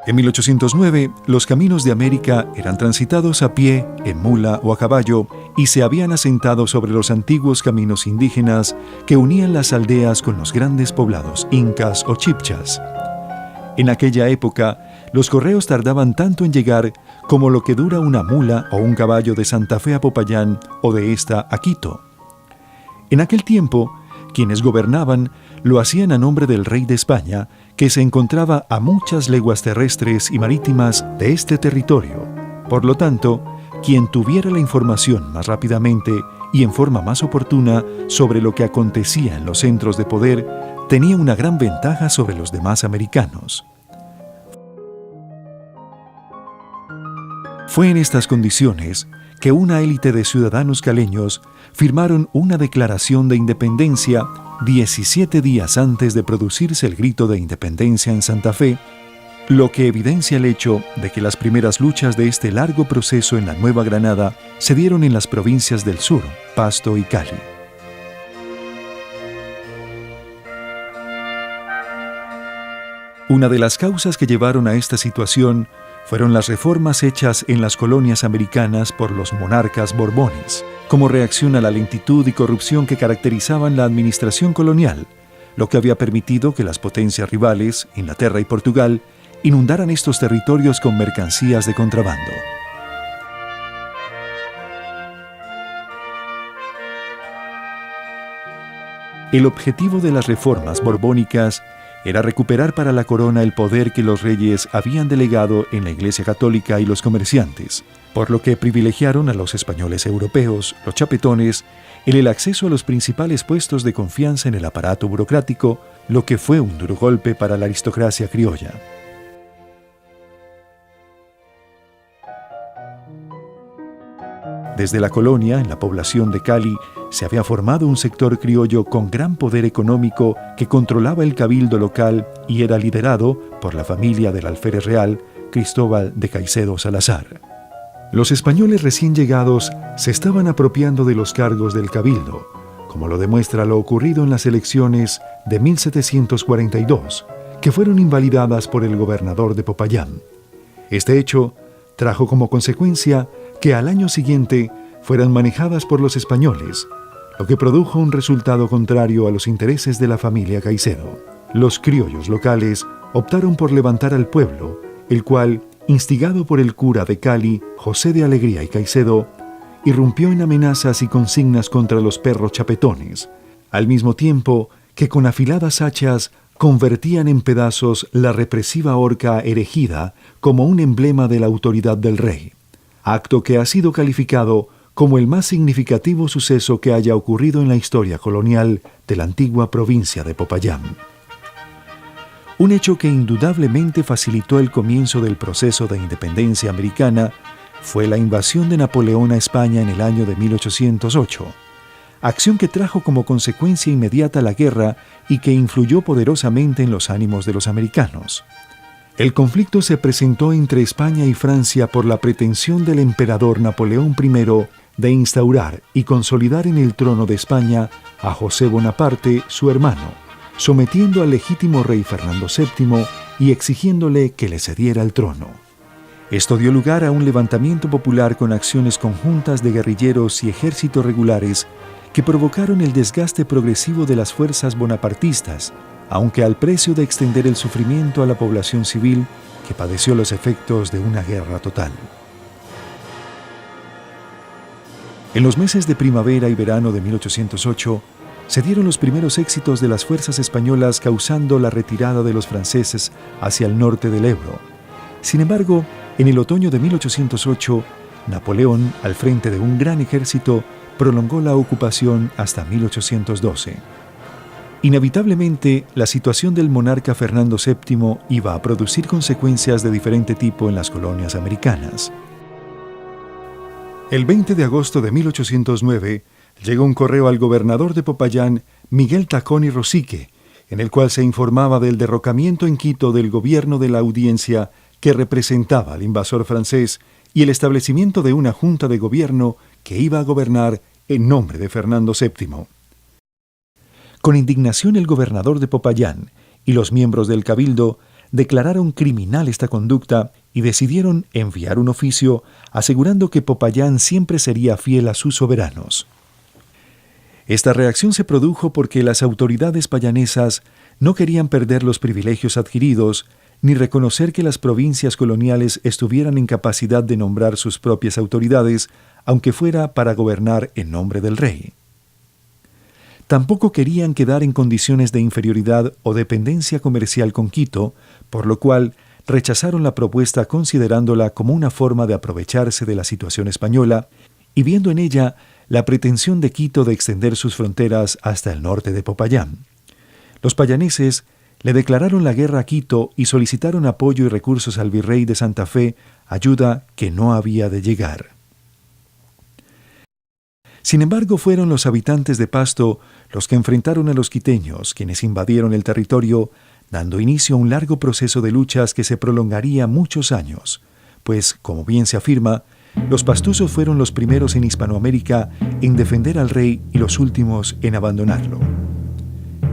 En 1809, los caminos de América eran transitados a pie, en mula o a caballo, y se habían asentado sobre los antiguos caminos indígenas que unían las aldeas con los grandes poblados incas o chibchas. En aquella época, los correos tardaban tanto en llegar como lo que dura una mula o un caballo de Santa Fe a Popayán o de esta a Quito. En aquel tiempo, quienes gobernaban lo hacían a nombre del rey de España, que se encontraba a muchas leguas terrestres y marítimas de este territorio. Por lo tanto, quien tuviera la información más rápidamente y en forma más oportuna sobre lo que acontecía en los centros de poder, tenía una gran ventaja sobre los demás americanos. Fue en estas condiciones que una élite de ciudadanos caleños firmaron una declaración de independencia 17 días antes de producirse el grito de independencia en Santa Fe, lo que evidencia el hecho de que las primeras luchas de este largo proceso en la Nueva Granada se dieron en las provincias del sur, Pasto y Cali. Una de las causas que llevaron a esta situación fueron las reformas hechas en las colonias americanas por los monarcas borbones, como reacción a la lentitud y corrupción que caracterizaban la administración colonial, lo que había permitido que las potencias rivales, Inglaterra y Portugal, inundaran estos territorios con mercancías de contrabando. El objetivo de las reformas borbónicas era recuperar para la corona el poder que los reyes habían delegado en la Iglesia Católica y los comerciantes, por lo que privilegiaron a los españoles europeos, los chapetones, en el acceso a los principales puestos de confianza en el aparato burocrático, lo que fue un duro golpe para la aristocracia criolla. Desde la colonia, en la población de Cali, se había formado un sector criollo con gran poder económico que controlaba el cabildo local y era liderado por la familia del alférez real, Cristóbal de Caicedo Salazar. Los españoles recién llegados se estaban apropiando de los cargos del cabildo, como lo demuestra lo ocurrido en las elecciones de 1742, que fueron invalidadas por el gobernador de Popayán. Este hecho trajo como consecuencia que al año siguiente fueran manejadas por los españoles, lo que produjo un resultado contrario a los intereses de la familia Caicedo. Los criollos locales optaron por levantar al pueblo, el cual, instigado por el cura de Cali, José de Alegría y Caicedo, irrumpió en amenazas y consignas contra los perros chapetones, al mismo tiempo que con afiladas hachas convertían en pedazos la represiva horca erigida como un emblema de la autoridad del rey, acto que ha sido calificado como el más significativo suceso que haya ocurrido en la historia colonial de la antigua provincia de Popayán. Un hecho que indudablemente facilitó el comienzo del proceso de independencia americana fue la invasión de Napoleón a España en el año de 1808, acción que trajo como consecuencia inmediata la guerra y que influyó poderosamente en los ánimos de los americanos. El conflicto se presentó entre España y Francia por la pretensión del emperador Napoleón I de instaurar y consolidar en el trono de España a José Bonaparte, su hermano, sometiendo al legítimo rey Fernando VII y exigiéndole que le cediera el trono. Esto dio lugar a un levantamiento popular con acciones conjuntas de guerrilleros y ejércitos regulares que provocaron el desgaste progresivo de las fuerzas bonapartistas, aunque al precio de extender el sufrimiento a la población civil que padeció los efectos de una guerra total. En los meses de primavera y verano de 1808, se dieron los primeros éxitos de las fuerzas españolas causando la retirada de los franceses hacia el norte del Ebro. Sin embargo, en el otoño de 1808, Napoleón, al frente de un gran ejército, prolongó la ocupación hasta 1812. Inevitablemente, la situación del monarca Fernando VII iba a producir consecuencias de diferente tipo en las colonias americanas. El 20 de agosto de 1809, llegó un correo al gobernador de Popayán, Miguel Tacón y Rosique, en el cual se informaba del derrocamiento en Quito del gobierno de la Audiencia que representaba al invasor francés y el establecimiento de una junta de gobierno que iba a gobernar en nombre de Fernando VII. Con indignación el gobernador de Popayán y los miembros del cabildo declararon criminal esta conducta y decidieron enviar un oficio asegurando que Popayán siempre sería fiel a sus soberanos. Esta reacción se produjo porque las autoridades payanesas no querían perder los privilegios adquiridos ni reconocer que las provincias coloniales estuvieran en capacidad de nombrar sus propias autoridades, aunque fuera para gobernar en nombre del rey. Tampoco querían quedar en condiciones de inferioridad o dependencia comercial con Quito, por lo cual rechazaron la propuesta considerándola como una forma de aprovecharse de la situación española y viendo en ella la pretensión de Quito de extender sus fronteras hasta el norte de Popayán. Los payaneses le declararon la guerra a Quito y solicitaron apoyo y recursos al virrey de Santa Fe, ayuda que no había de llegar. Sin embargo, fueron los habitantes de Pasto los que enfrentaron a los quiteños, quienes invadieron el territorio, dando inicio a un largo proceso de luchas que se prolongaría muchos años, pues, como bien se afirma, los pastusos fueron los primeros en Hispanoamérica en defender al rey y los últimos en abandonarlo.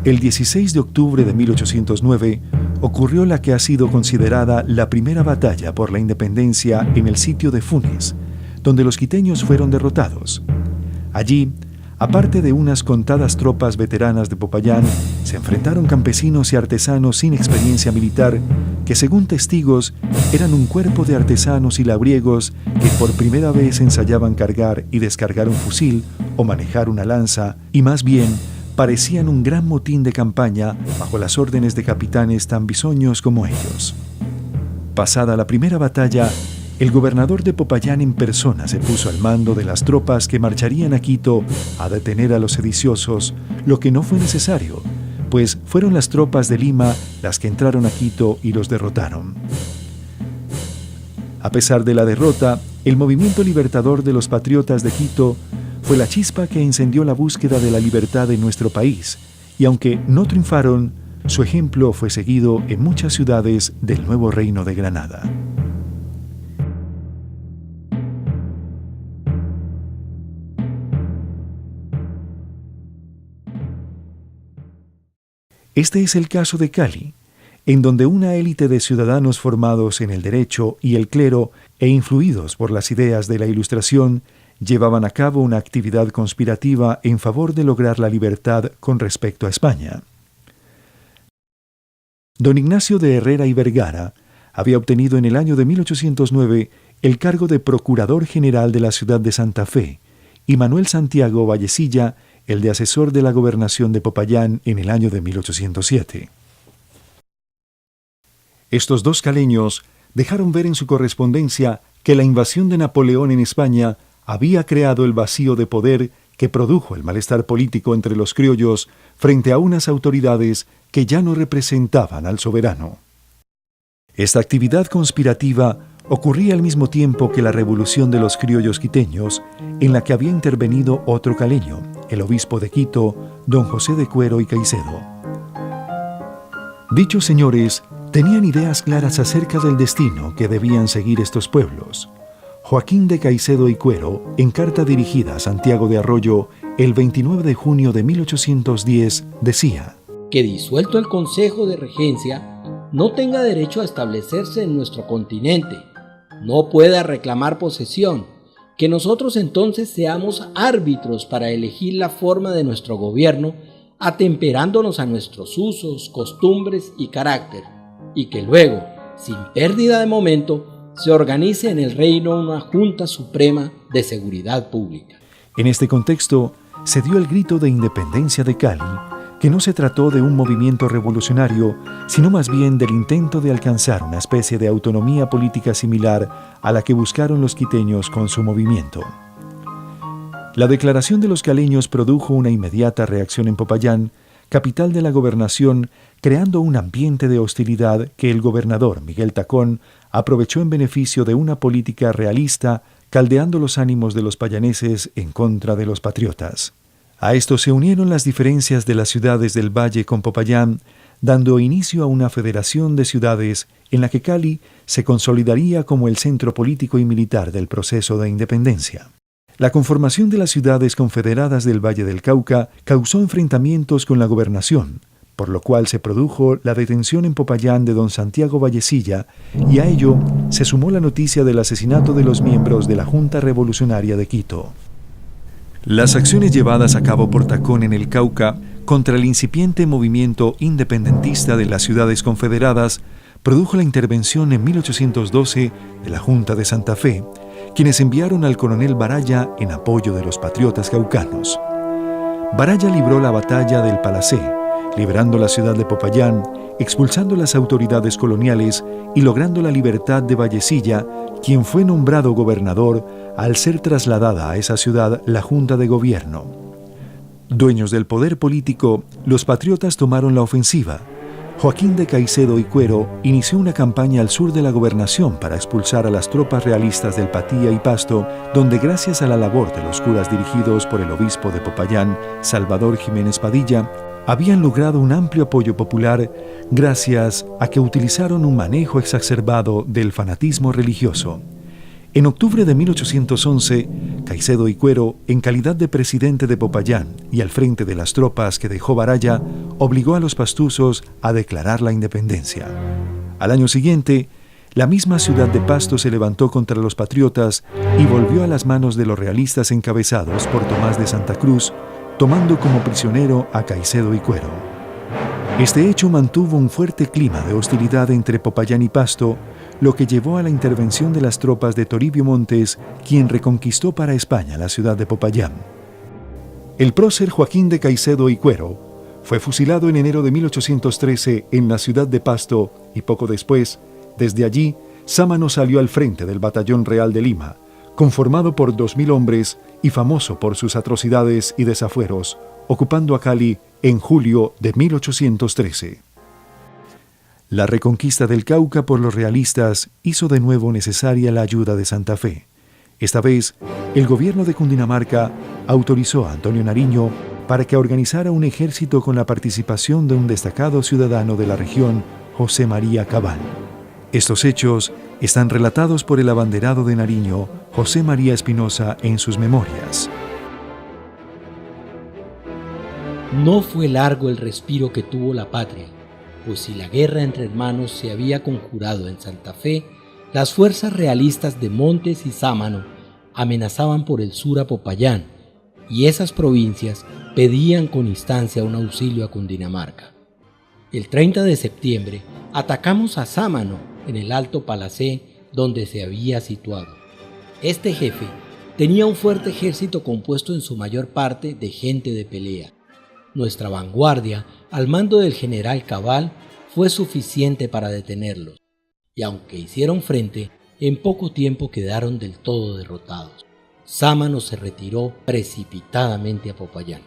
El 16 de octubre de 1809 ocurrió la que ha sido considerada la primera batalla por la independencia en el sitio de Funes, donde los quiteños fueron derrotados. Allí, aparte de unas contadas tropas veteranas de Popayán, se enfrentaron campesinos y artesanos sin experiencia militar que, según testigos, eran un cuerpo de artesanos y labriegos que por primera vez ensayaban cargar y descargar un fusil o manejar una lanza, y más bien parecían un gran motín de campaña bajo las órdenes de capitanes tan bisoños como ellos. Pasada la primera batalla, el gobernador de Popayán en persona se puso al mando de las tropas que marcharían a Quito a detener a los sediciosos, lo que no fue necesario, pues fueron las tropas de Lima las que entraron a Quito y los derrotaron. A pesar de la derrota, el movimiento libertador de los patriotas de Quito fue la chispa que encendió la búsqueda de la libertad en nuestro país, y aunque no triunfaron, su ejemplo fue seguido en muchas ciudades del nuevo reino de Granada. Este es el caso de Cali, en donde una élite de ciudadanos formados en el derecho y el clero e influidos por las ideas de la Ilustración llevaban a cabo una actividad conspirativa en favor de lograr la libertad con respecto a España. Don Ignacio de Herrera y Vergara había obtenido en el año de 1809 el cargo de Procurador General de la ciudad de Santa Fe y Manuel Santiago Vallecilla el de asesor de la gobernación de Popayán en el año de 1807. Estos dos caleños dejaron ver en su correspondencia que la invasión de Napoleón en España había creado el vacío de poder que produjo el malestar político entre los criollos frente a unas autoridades que ya no representaban al soberano. Esta actividad conspirativa ocurría al mismo tiempo que la revolución de los criollos quiteños, en la que había intervenido otro caleño, el obispo de Quito, don José de Cuero y Caicedo. Dichos señores tenían ideas claras acerca del destino que debían seguir estos pueblos. Joaquín de Caicedo y Cuero, en carta dirigida a Santiago de Arroyo el 29 de junio de 1810, decía: que disuelto el Consejo de Regencia, no tenga derecho a establecerse en nuestro continente, no pueda reclamar posesión, que nosotros entonces seamos árbitros para elegir la forma de nuestro gobierno, atemperándonos a nuestros usos, costumbres y carácter, y que luego, sin pérdida de momento, se organice en el reino una Junta Suprema de Seguridad Pública. En este contexto, se dio el grito de independencia de Cali, que no se trató de un movimiento revolucionario, sino más bien del intento de alcanzar una especie de autonomía política similar a la que buscaron los quiteños con su movimiento. La declaración de los caleños produjo una inmediata reacción en Popayán, capital de la gobernación, creando un ambiente de hostilidad que el gobernador Miguel Tacón aprovechó en beneficio de una política realista, caldeando los ánimos de los payaneses en contra de los patriotas. A esto se unieron las diferencias de las ciudades del Valle con Popayán, dando inicio a una federación de ciudades en la que Cali se consolidaría como el centro político y militar del proceso de independencia. La conformación de las ciudades confederadas del Valle del Cauca causó enfrentamientos con la gobernación, por lo cual se produjo la detención en Popayán de don Santiago Vallecilla, y a ello se sumó la noticia del asesinato de los miembros de la Junta Revolucionaria de Quito. Las acciones llevadas a cabo por Tacón en el Cauca contra el incipiente movimiento independentista de las ciudades confederadas produjo la intervención en 1812 de la Junta de Santa Fe, quienes enviaron al coronel Baraya en apoyo de los patriotas caucanos. Baraya libró la batalla del Palacé, liberando la ciudad de Popayán, expulsando las autoridades coloniales y logrando la libertad de Vallecilla, quien fue nombrado gobernador al ser trasladada a esa ciudad la Junta de Gobierno. Dueños del poder político, los patriotas tomaron la ofensiva. Joaquín de Caicedo y Cuero inició una campaña al sur de la gobernación para expulsar a las tropas realistas del Patía y Pasto, donde gracias a la labor de los curas dirigidos por el obispo de Popayán, Salvador Jiménez Padilla, habían logrado un amplio apoyo popular gracias a que utilizaron un manejo exacerbado del fanatismo religioso. En octubre de 1811, Caicedo y Cuero, en calidad de presidente de Popayán y al frente de las tropas que dejó Baraya, obligó a los pastusos a declarar la independencia. Al año siguiente, la misma ciudad de Pasto se levantó contra los patriotas y volvió a las manos de los realistas encabezados por Tomás de Santa Cruz, tomando como prisionero a Caicedo y Cuero. Este hecho mantuvo un fuerte clima de hostilidad entre Popayán y Pasto, lo que llevó a la intervención de las tropas de Toribio Montes, quien reconquistó para España la ciudad de Popayán. El prócer Joaquín de Caicedo y Cuero fue fusilado en enero de 1813 en la ciudad de Pasto y poco después, desde allí, Sámano salió al frente del Batallón Real de Lima, conformado por 2.000 hombres y famoso por sus atrocidades y desafueros, ocupando a Cali en julio de 1813. La reconquista del Cauca por los realistas hizo de nuevo necesaria la ayuda de Santa Fe. Esta vez, el gobierno de Cundinamarca autorizó a Antonio Nariño para que organizara un ejército con la participación de un destacado ciudadano de la región, José María Cabal. Estos hechos están relatados por el abanderado de Nariño, José María Espinosa, en sus memorias. No fue largo el respiro que tuvo la patria, pues si la guerra entre hermanos se había conjurado en Santa Fe, las fuerzas realistas de Montes y Sámano amenazaban por el sur a Popayán, y esas provincias pedían con instancia un auxilio a Cundinamarca. El 30 de septiembre atacamos a Sámano en el Alto Palacé, donde se había situado. Este jefe tenía un fuerte ejército compuesto en su mayor parte de gente de pelea. Nuestra vanguardia, al mando del general Cabal, fue suficiente para detenerlos, y aunque hicieron frente, en poco tiempo quedaron del todo derrotados. Sámano se retiró precipitadamente a Popayán.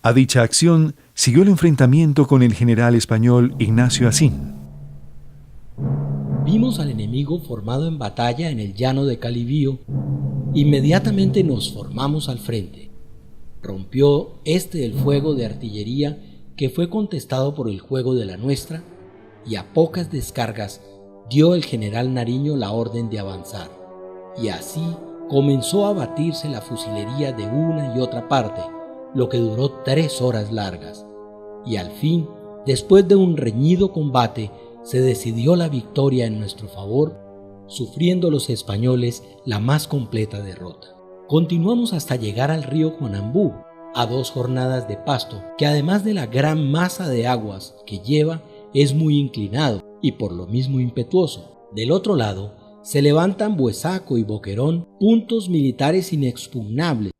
A dicha acción siguió el enfrentamiento con el general español Ignacio Asín. Vimos al enemigo formado en batalla en el llano de Calibío. Inmediatamente nos formamos al frente. Rompió el fuego de artillería que fue contestado por el juego de la nuestra, y a pocas descargas dio el general Nariño la orden de avanzar, y así comenzó a batirse la fusilería de una y otra parte, lo que duró 3 horas largas, y al fin, después de un reñido combate, se decidió la victoria en nuestro favor, sufriendo los españoles la más completa derrota. Continuamos hasta llegar al río Juanambú, a 2 jornadas de Pasto, que además de la gran masa de aguas que lleva, es muy inclinado y por lo mismo impetuoso. Del otro lado, se levantan Buesaco y Boquerón, puntos militares inexpugnables,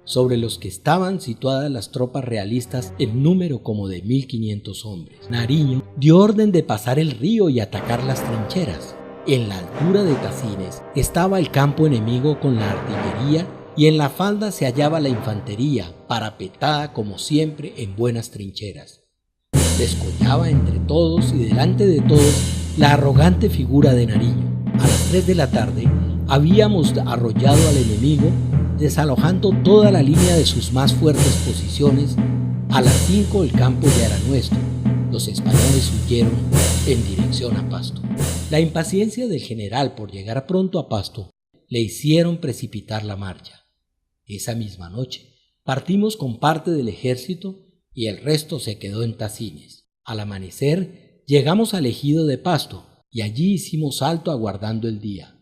sobre los que estaban situadas las tropas realistas en número como de 1.500 hombres. Nariño dio orden de pasar el río y atacar las trincheras. En la altura de Tacines estaba el campo enemigo con la artillería, y en la falda se hallaba la infantería, parapetada como siempre en buenas trincheras. Descollaba entre todos y delante de todos la arrogante figura de Nariño. A las 3 de la tarde habíamos arrollado al enemigo, desalojando toda la línea de sus más fuertes posiciones. A las 5 el campo ya era nuestro. Los españoles huyeron en dirección a Pasto. La impaciencia del general por llegar pronto a Pasto le hicieron precipitar la marcha. Esa misma noche partimos con parte del ejército y el resto se quedó en Tacines. Al amanecer llegamos al ejido de Pasto y allí hicimos alto aguardando el día.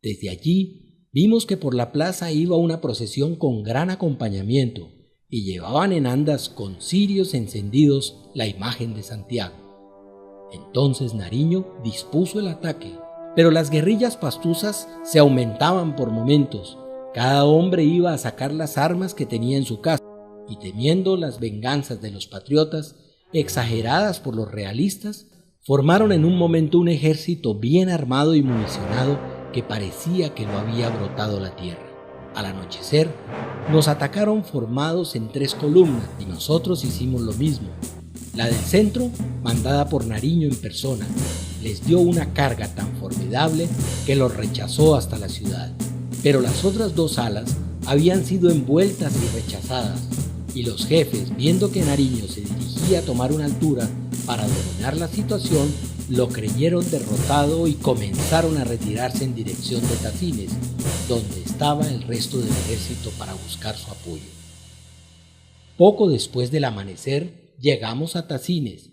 Desde allí vimos que por la plaza iba una procesión con gran acompañamiento y llevaban en andas con cirios encendidos la imagen de Santiago. Entonces Nariño dispuso el ataque, pero las guerrillas pastusas se aumentaban por momentos. Cada hombre iba a sacar las armas que tenía en su casa y, temiendo las venganzas de los patriotas, exageradas por los realistas, formaron en un momento un ejército bien armado y municionado que parecía que no había brotado la tierra. Al anochecer, nos atacaron formados en 3 columnas y nosotros hicimos lo mismo. La del centro, mandada por Nariño en persona, les dio una carga tan formidable que los rechazó hasta la ciudad. Pero las otras 2 alas habían sido envueltas y rechazadas, y los jefes, viendo que Nariño se dirigía a tomar una altura para dominar la situación, lo creyeron derrotado y comenzaron a retirarse en dirección de Tacines, donde estaba el resto del ejército para buscar su apoyo. Poco después del amanecer llegamos a Tacines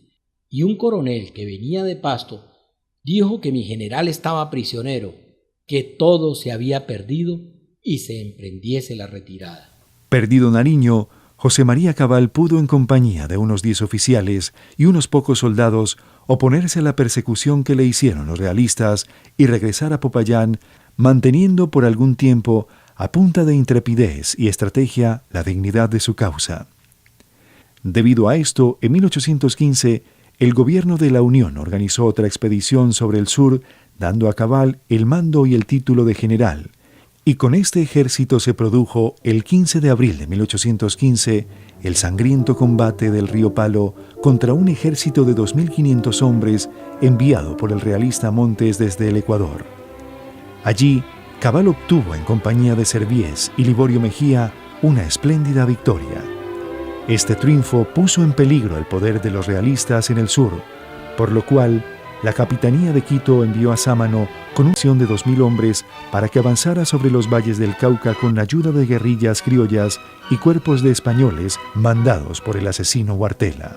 y un coronel que venía de Pasto dijo que mi general estaba prisionero, que todo se había perdido y se emprendiese la retirada. Perdido Nariño, José María Cabal pudo, en compañía de unos 10 oficiales y unos pocos soldados, oponerse a la persecución que le hicieron los realistas y regresar a Popayán, manteniendo por algún tiempo, a punta de intrepidez y estrategia, la dignidad de su causa. Debido a esto, en 1815, el gobierno de la Unión organizó otra expedición sobre el sur, dando a Cabal el mando y el título de general, y con este ejército se produjo el 15 de abril de 1815 el sangriento combate del río Palo contra un ejército de 2.500 hombres enviado por el realista Montes desde el Ecuador. Allí, Cabal obtuvo, en compañía de Serviés y Liborio Mejía, una espléndida victoria. Este triunfo puso en peligro el poder de los realistas en el sur, por lo cual la Capitanía de Quito envió a Sámano con una acción de 2.000 hombres para que avanzara sobre los valles del Cauca con la ayuda de guerrillas criollas y cuerpos de españoles mandados por el asesino Huartela.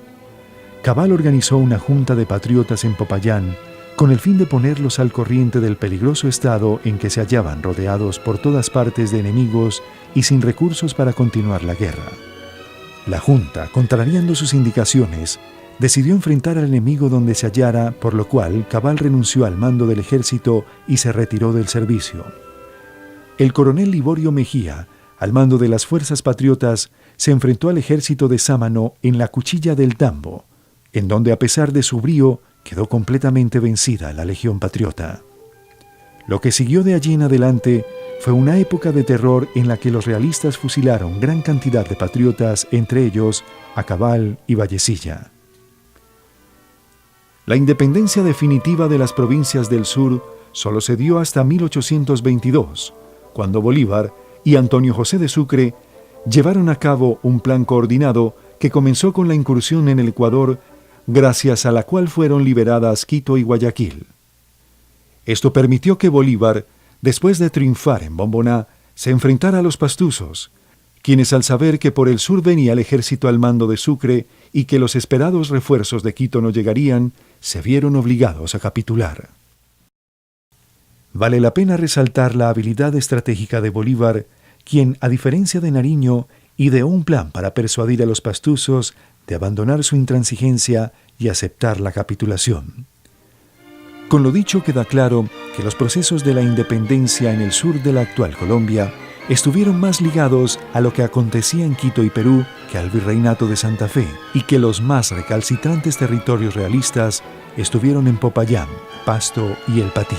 Cabal organizó una junta de patriotas en Popayán con el fin de ponerlos al corriente del peligroso estado en que se hallaban, rodeados por todas partes de enemigos y sin recursos para continuar la guerra. La junta, contrariando sus indicaciones, decidió enfrentar al enemigo donde se hallara, por lo cual Cabal renunció al mando del ejército y se retiró del servicio. El coronel Liborio Mejía, al mando de las fuerzas patriotas, se enfrentó al ejército de Sámano en la Cuchilla del Tambo, en donde, a pesar de su brío, quedó completamente vencida la legión patriota. Lo que siguió de allí en adelante fue una época de terror en la que los realistas fusilaron gran cantidad de patriotas, entre ellos a Cabal y Vallecilla. La independencia definitiva de las provincias del sur solo se dio hasta 1822, cuando Bolívar y Antonio José de Sucre llevaron a cabo un plan coordinado que comenzó con la incursión en el Ecuador, gracias a la cual fueron liberadas Quito y Guayaquil. Esto permitió que Bolívar, después de triunfar en Bomboná, se enfrentara a los pastusos, quienes, al saber que por el sur venía el ejército al mando de Sucre y que los esperados refuerzos de Quito no llegarían, se vieron obligados a capitular. Vale la pena resaltar la habilidad estratégica de Bolívar, quien, a diferencia de Nariño, ideó un plan para persuadir a los pastusos de abandonar su intransigencia y aceptar la capitulación. Con lo dicho, queda claro que los procesos de la independencia en el sur de la actual Colombia estuvieron más ligados a lo que acontecía en Quito y Perú que al virreinato de Santa Fe, y que los más recalcitrantes territorios realistas estuvieron en Popayán, Pasto y El Patía.